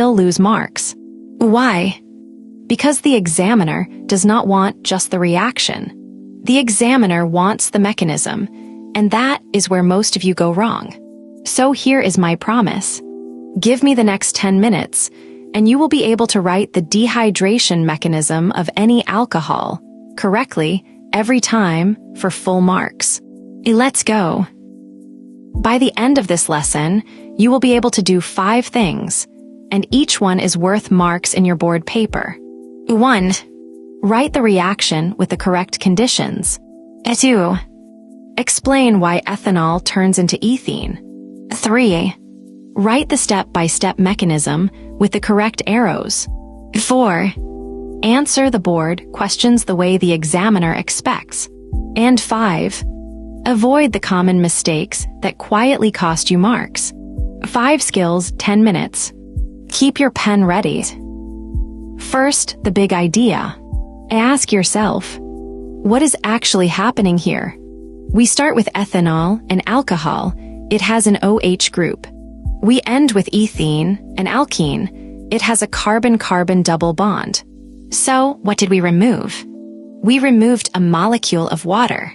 still lose marks. Why? Because the examiner does not want just the reaction. The examiner wants the mechanism, and that is where most of you go wrong. So here is my promise. Give me the next 10 minutes, and you will be able to write the dehydration mechanism of any alcohol correctly every time for full marks. Let's go. By the end of this lesson, you will be able to do 5 things, and each one is worth marks in your board paper. 1. Write the reaction with the correct conditions. 2. Explain why ethanol turns into ethene. 3. Write the step-by-step mechanism with the correct arrows. 4. Answer the board questions the way the examiner expects. And 5. Avoid the common mistakes that quietly cost you marks. 5 skills, 10 minutes. Keep your pen ready. First, the big idea. Ask yourself, what is actually happening here? We start with ethanol, an alcohol. It has an OH group. We end with ethene, an alkene. It has a carbon-carbon double bond. So, what did we remove? We removed a molecule of water.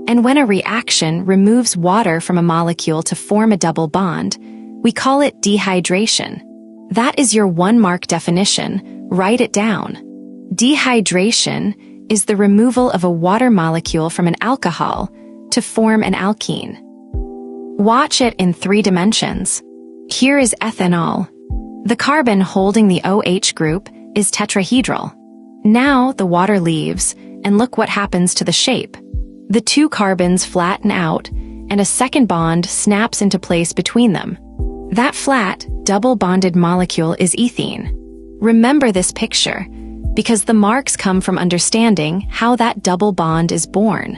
And when a reaction removes water from a molecule to form a double bond, we call it dehydration. That is your 1-mark definition. Write it down. Dehydration is the removal of a water molecule from an alcohol to form an alkene. Watch it in 3 dimensions. Here is ethanol. The carbon holding the OH group is tetrahedral. Now the water leaves, and look what happens to the shape. The 2 carbons flatten out, and a second bond snaps into place between them. That flat, double-bonded molecule is ethene. Remember this picture, because the marks come from understanding how that double bond is born.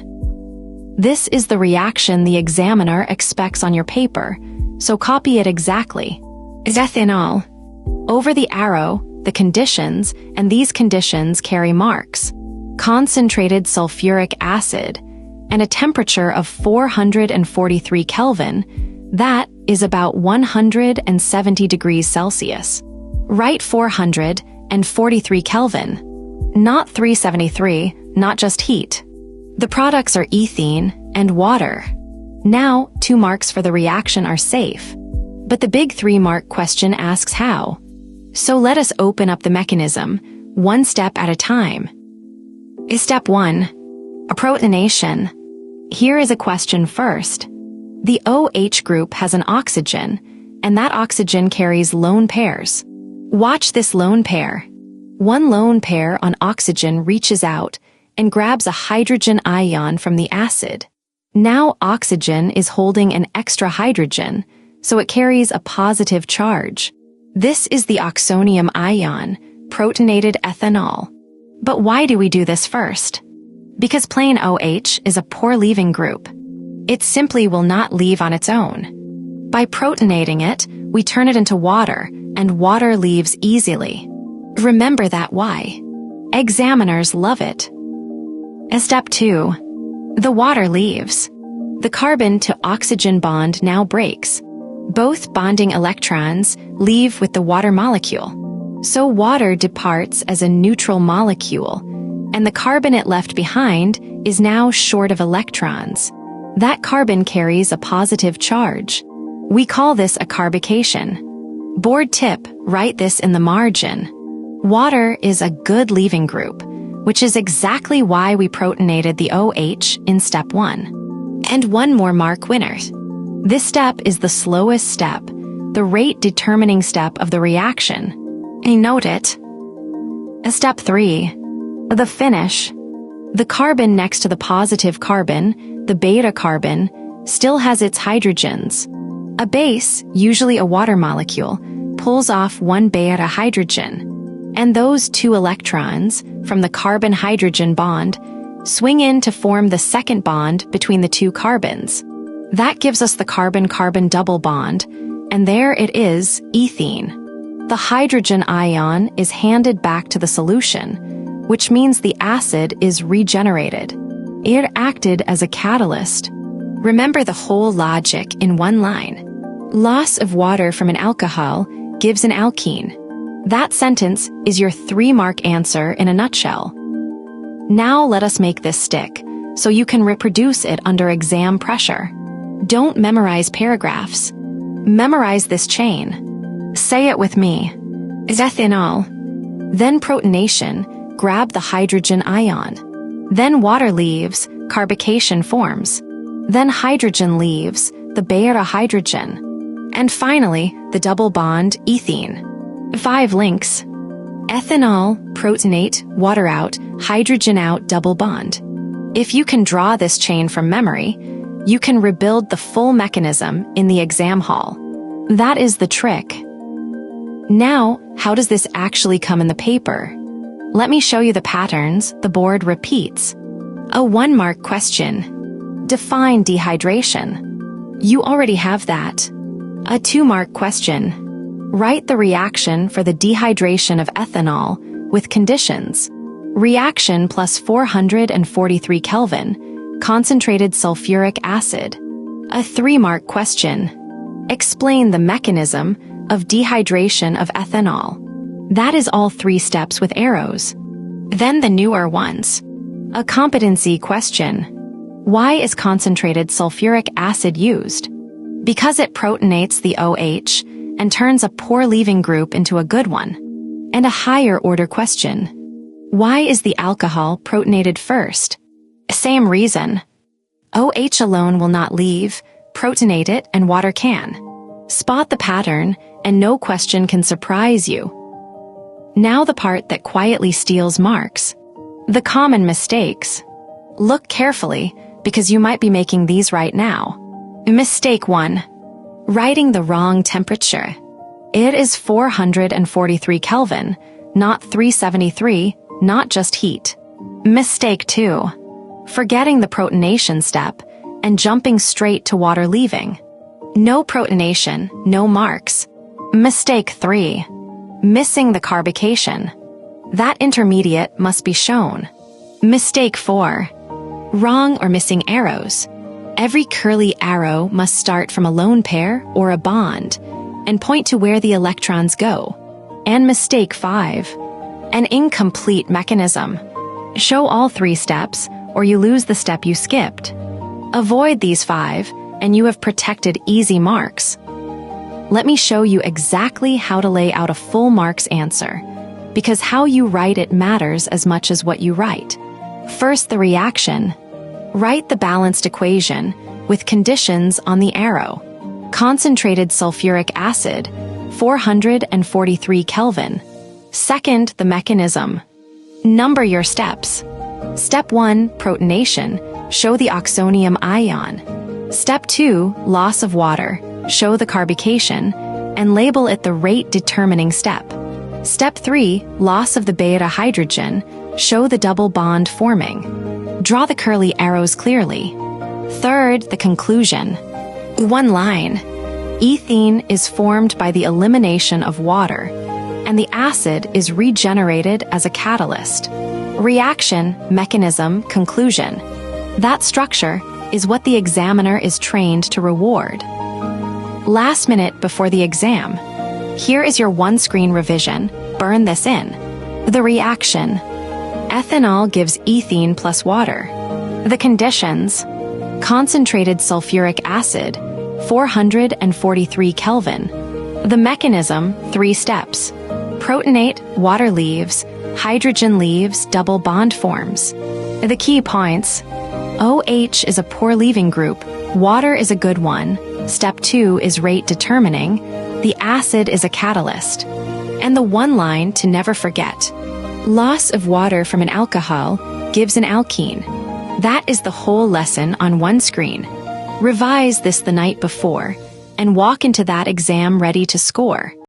This is the reaction the examiner expects on your paper, so copy it exactly. Ethanol. Over the arrow, the conditions, and these conditions carry marks. Concentrated sulfuric acid, and a temperature of 443 Kelvin, that is about 170 degrees Celsius. Write 443 Kelvin, not 373, not just heat. The products are ethene and water. Now, 2 marks for the reaction are safe. But the big 3-mark question asks how. So let us open up the mechanism, 1 step at a time. Step 1. Protonation. Here is a question first. The OH group has an oxygen, and that oxygen carries lone pairs. Watch this lone pair. 1 lone pair on oxygen reaches out and grabs a hydrogen ion from the acid. Now oxygen is holding an extra hydrogen, so it carries a positive charge. This is the oxonium ion, protonated ethanol. But why do we do this first? Because plain OH is a poor leaving group. It simply will not leave on its own. By protonating it, we turn it into water, and water leaves easily. Remember that why. Examiners love it. Step 2. The water leaves. The carbon to oxygen bond now breaks. Both bonding electrons leave with the water molecule. So water departs as a neutral molecule, and the carbon it left behind is now short of electrons. That carbon carries a positive charge. We call this a carbocation. Board tip, write this in the margin. Water is a good leaving group, which is exactly why we protonated the OH in step 1. And 1 more mark winner. This step is the slowest step, the rate-determining step of the reaction. Note it. Step 3. The finish. The carbon next to the positive carbon, the beta carbon, still has its hydrogens. A base, usually a water molecule, pulls off 1 beta hydrogen. And those 2 electrons from the carbon-hydrogen bond swing in to form the second bond between the 2 carbons. That gives us the carbon-carbon double bond, and there it is, ethene. The hydrogen ion is handed back to the solution, which means the acid is regenerated. It acted as a catalyst. Remember the whole logic in 1 line. Loss of water from an alcohol gives an alkene. That sentence is your 3-mark answer in a nutshell. Now let us make this stick, so you can reproduce it under exam pressure. Don't memorize paragraphs. Memorize this chain. Say it with me. Ethanol. Then protonation, grab the hydrogen ion. Then water leaves, carbocation forms. Then hydrogen leaves, the beta hydrogen. And finally, the double bond ethene. 5 links. Ethanol, protonate, water out, hydrogen out, double bond. If you can draw this chain from memory, you can rebuild the full mechanism in the exam hall. That is the trick. Now, how does this actually come in the paper? Let me show you the patterns the board repeats. A 1-mark question. Define dehydration. You already have that. A 2-mark question. Write the reaction for the dehydration of ethanol with conditions. Reaction plus 443 Kelvin, concentrated sulfuric acid. A 3-mark question. Explain the mechanism of dehydration of ethanol. That is all 3 steps with arrows. Then the newer ones. A competency question. Why is concentrated sulfuric acid used? Because it protonates the OH and turns a poor leaving group into a good one. And a higher order question. Why is the alcohol protonated first? Same reason. OH alone will not leave, protonate it and water can. Spot the pattern and no question can surprise you. Now the part that quietly steals marks. The common mistakes. Look carefully because you might be making these right now. Mistake 1. Writing the wrong temperature. It is 443 Kelvin, not 373, not just heat. Mistake 2. Forgetting the protonation step and jumping straight to water leaving. No protonation, no marks. Mistake 3. Missing the carbocation. That intermediate must be shown. Mistake 4. Wrong or missing arrows. Every curly arrow must start from a lone pair or a bond and point to where the electrons go. And mistake 5. An incomplete mechanism. Show all 3 steps or you lose the step you skipped. Avoid these 5 and you have protected easy marks. Let me show you exactly how to lay out a full marks answer, because how you write it matters as much as what you write. First, the reaction. Write the balanced equation with conditions on the arrow. Concentrated sulfuric acid, 443 Kelvin. Second, the mechanism. Number your steps. Step 1, protonation. Show the oxonium ion. Step 2, loss of water. Show the carbocation, and label it the rate-determining step. Step 3, loss of the beta hydrogen. Show the double bond forming. Draw the curly arrows clearly. Third, the conclusion. 1 line. Ethene is formed by the elimination of water, and the acid is regenerated as a catalyst. Reaction, mechanism, conclusion. That structure is what the examiner is trained to reward. Last minute before the exam. Here is your 1-screen revision. Burn this in. The reaction. Ethanol gives ethene plus water. The conditions. Concentrated sulfuric acid, 443 Kelvin. The mechanism, 3 steps. Protonate, water leaves, hydrogen leaves, double bond forms. The key points. OH is a poor leaving group. Water is a good one. Step 2 is rate determining. The acid is a catalyst. And the 1 line to never forget. Loss of water from an alcohol gives an alkene. That is the whole lesson on 1 screen. Revise this the night before and walk into that exam ready to score.